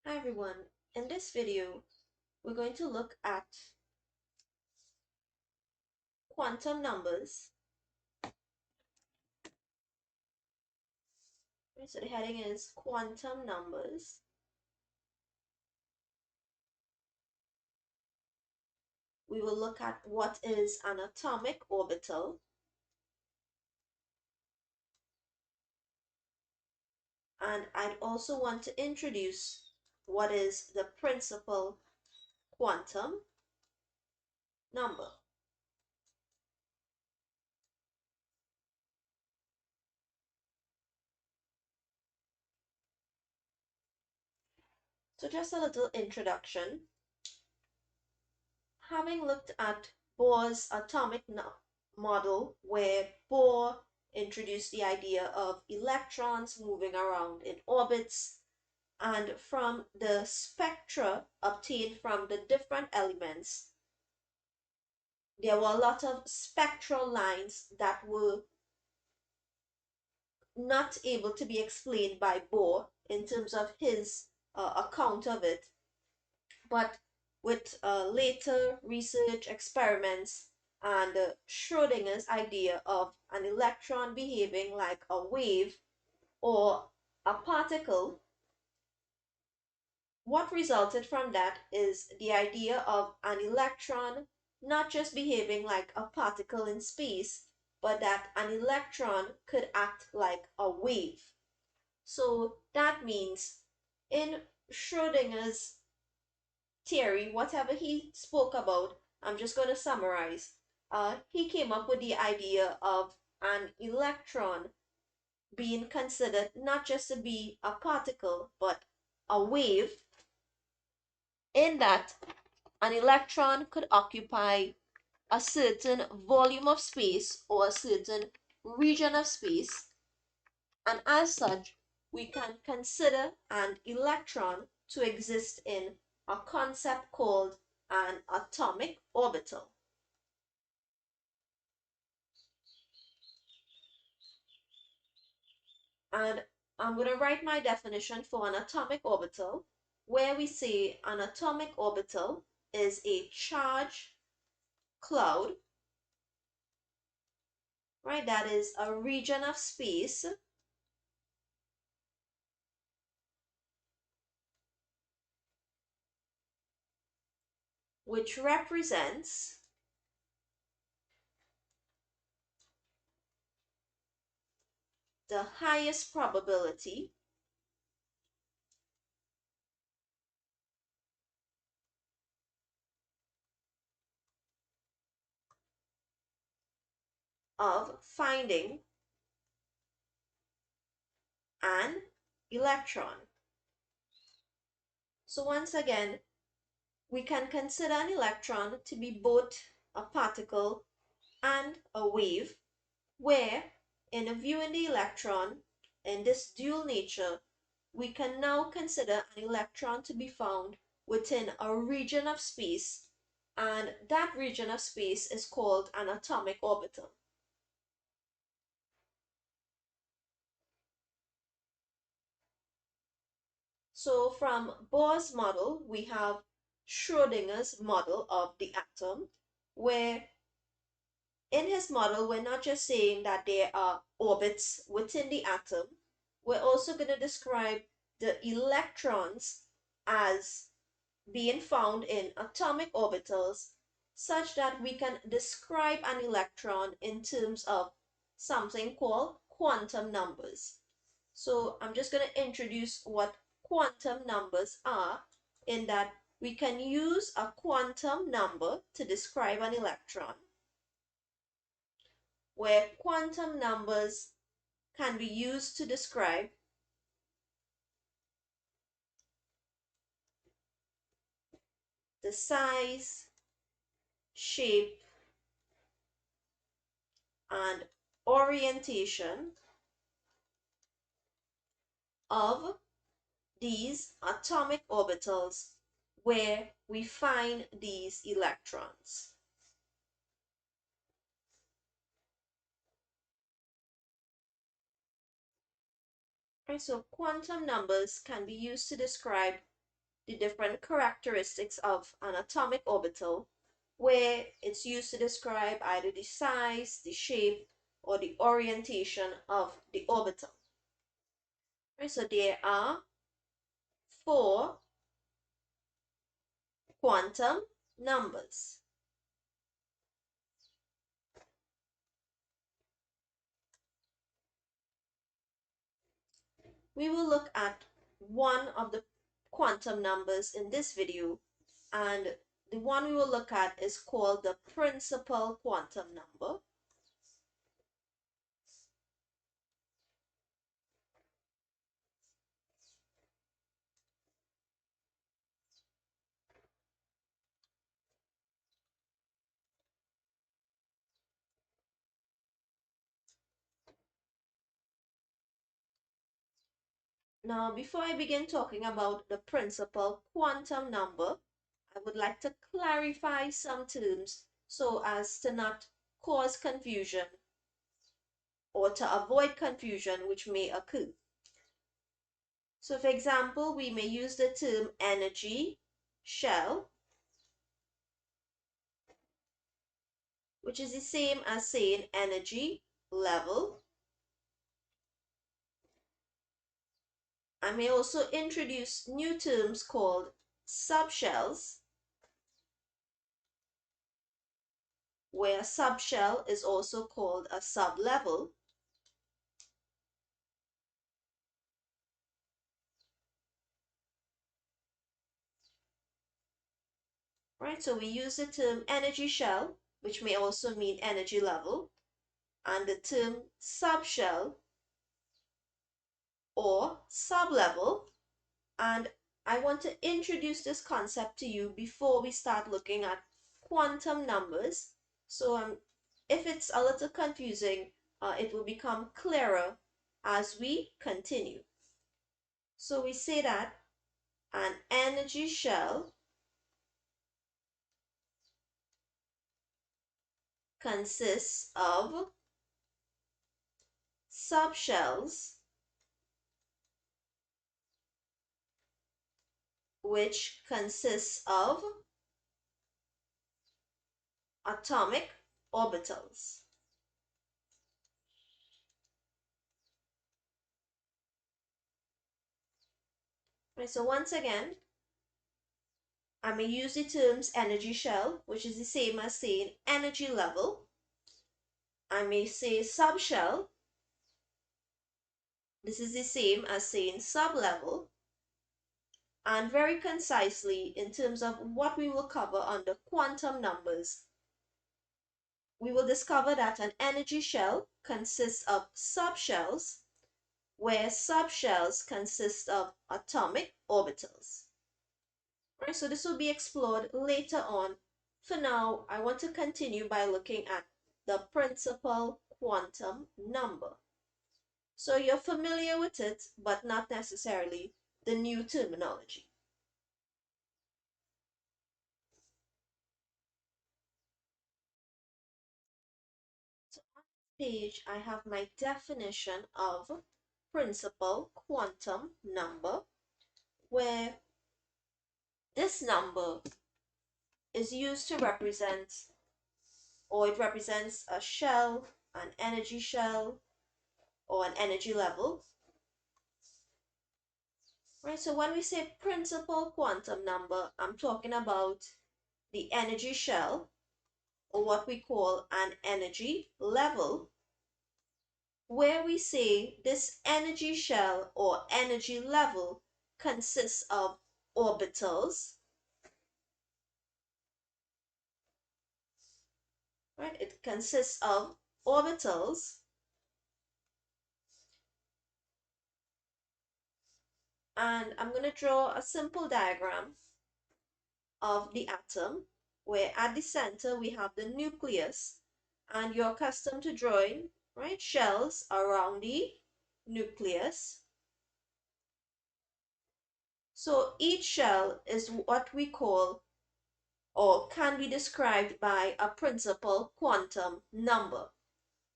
Hi everyone, in this video we're going to look at quantum numbers. So the heading is quantum numbers. We will look at what is an atomic orbital, and I'd also want to introduce what is the principal quantum number. So just a little introduction. Having looked at Bohr's atomic model, where Bohr introduced the idea of electrons moving around in orbits, and from the spectra obtained from the different elements, there were a lot of spectral lines that were not able to be explained by Bohr in terms of his account of it. But with later research experiments and Schrodinger's idea of an electron behaving like a wave or a particle, what resulted from that is the idea of an electron not just behaving like a particle in space, but that an electron could act like a wave. So that means in Schrodinger's theory, whatever he spoke about, I'm just going to summarize. He came up with the idea of an electron being considered not just to be a particle, but a wave, in that an electron could occupy a certain volume of space or a certain region of space, and as such, we can consider an electron to exist in a concept called an atomic orbital. And I'm going to write my definition for an atomic orbital, where we say an atomic orbital is a charge cloud, right? That is a region of space which represents the highest probability of finding an electron. So once again, we can consider an electron to be both a particle and a wave, where in viewing the electron in this dual nature, we can now consider an electron to be found within a region of space, and that region of space is called an atomic orbital. So from Bohr's model, we have Schrodinger's model of the atom, where in his model, we're not just saying that there are orbits within the atom, we're also going to describe the electrons as being found in atomic orbitals, such that we can describe an electron in terms of something called quantum numbers. So I'm just going to introduce what quantum numbers are, in that we can use a quantum number to describe an electron, where quantum numbers can be used to describe the size, shape, and orientation of these atomic orbitals where we find these electrons. Right, so quantum numbers can be used to describe the different characteristics of an atomic orbital, where it's used to describe either the size, the shape, or the orientation of the orbital. Right, so there are four quantum numbers. We will look at one of the quantum numbers in this video, and the one we will look at is called the principal quantum number. Now, before I begin talking about the principal quantum number, I would like to clarify some terms so as to not cause confusion or to avoid confusion which may occur. So, for example, we may use the term energy shell, which is the same as saying energy level. I may also introduce new terms called subshells, where a subshell is also called a sublevel. Right, so we use the term energy shell, which may also mean energy level, and the term subshell or sublevel. And I want to introduce this concept to you before we start looking at quantum numbers. So if it's a little confusing, it will become clearer as we continue. So we say that an energy shell consists of subshells which consists of atomic orbitals. Right, so once again, I may use the terms energy shell, which is the same as saying energy level. I may say subshell. This is the same as saying sublevel. And very concisely, in terms of what we will cover under quantum numbers, we will discover that an energy shell consists of subshells, where subshells consist of atomic orbitals. Right, so this will be explored later on. For now, I want to continue by looking at the principal quantum number. So you're familiar with it, but not necessarily the new terminology. So on this page, I have my definition of principal quantum number, where this number is used to represent, or it represents a shell, an energy shell, or an energy level. Right, so when we say principal quantum number, I'm talking about the energy shell, or what we call an energy level, where we say this energy shell or energy level consists of orbitals. Right, it consists of orbitals, and I'm going to draw a simple diagram of the atom, where at the center we have the nucleus, and you're accustomed to drawing, right, shells around the nucleus. So each shell is what we call, or can be described by, a principal quantum number.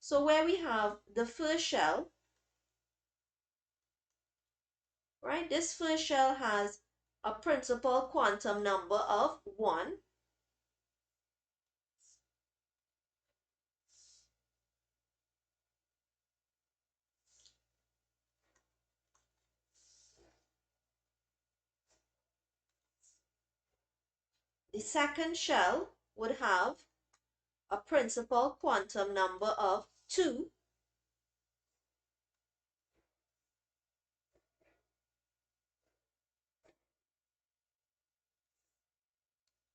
So where we have the first shell, right, this first shell has a principal quantum number of 1. The second shell would have a principal quantum number of 2.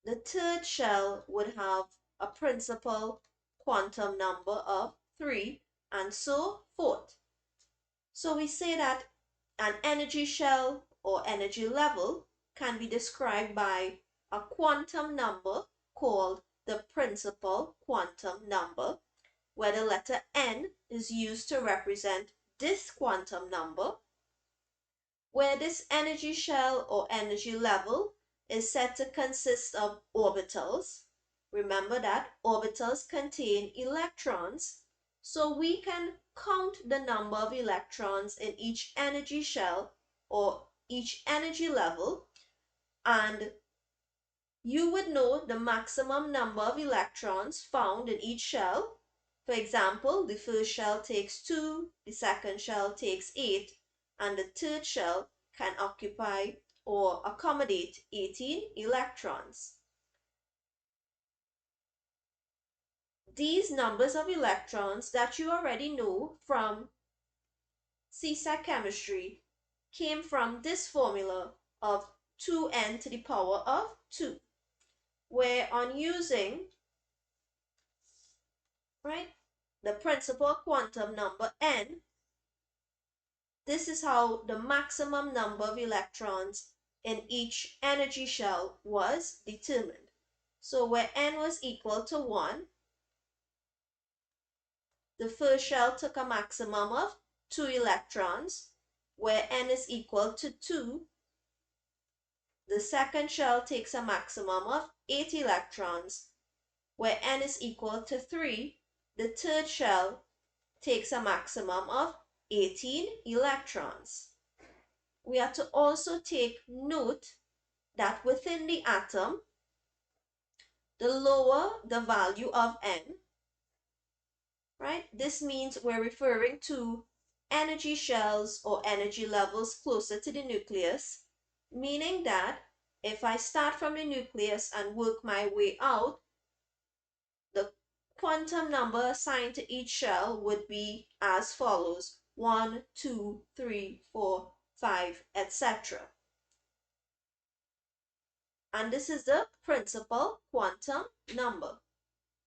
The third shell would have a principal quantum number of 3, and so forth. So we say that an energy shell or energy level can be described by a quantum number called the principal quantum number, where the letter n is used to represent this quantum number, where this energy shell or energy level is said to consist of orbitals. Remember that orbitals contain electrons, so we can count the number of electrons in each energy shell or each energy level, and you would know the maximum number of electrons found in each shell. For example, the first shell takes 2, the second shell takes 8, and the third shell can occupy or accommodate 18 electrons. These numbers of electrons that you already know from CSEC chemistry came from this formula of 2n to the power of 2, where on using the principal quantum number n, this is how the maximum number of electrons in each energy shell was determined. So where n was equal to 1, the first shell took a maximum of 2 electrons. Where n is equal to 2, the second shell takes a maximum of 8 electrons. Where n is equal to 3, the third shell takes a maximum of 18 electrons. We are to also take note that within the atom, the lower the value of n, this means we're referring to energy shells or energy levels closer to the nucleus, meaning that if I start from the nucleus and work my way out, the quantum number assigned to each shell would be as follows: 1, 2, 3, 4, 5, etc. And this is the principal quantum number.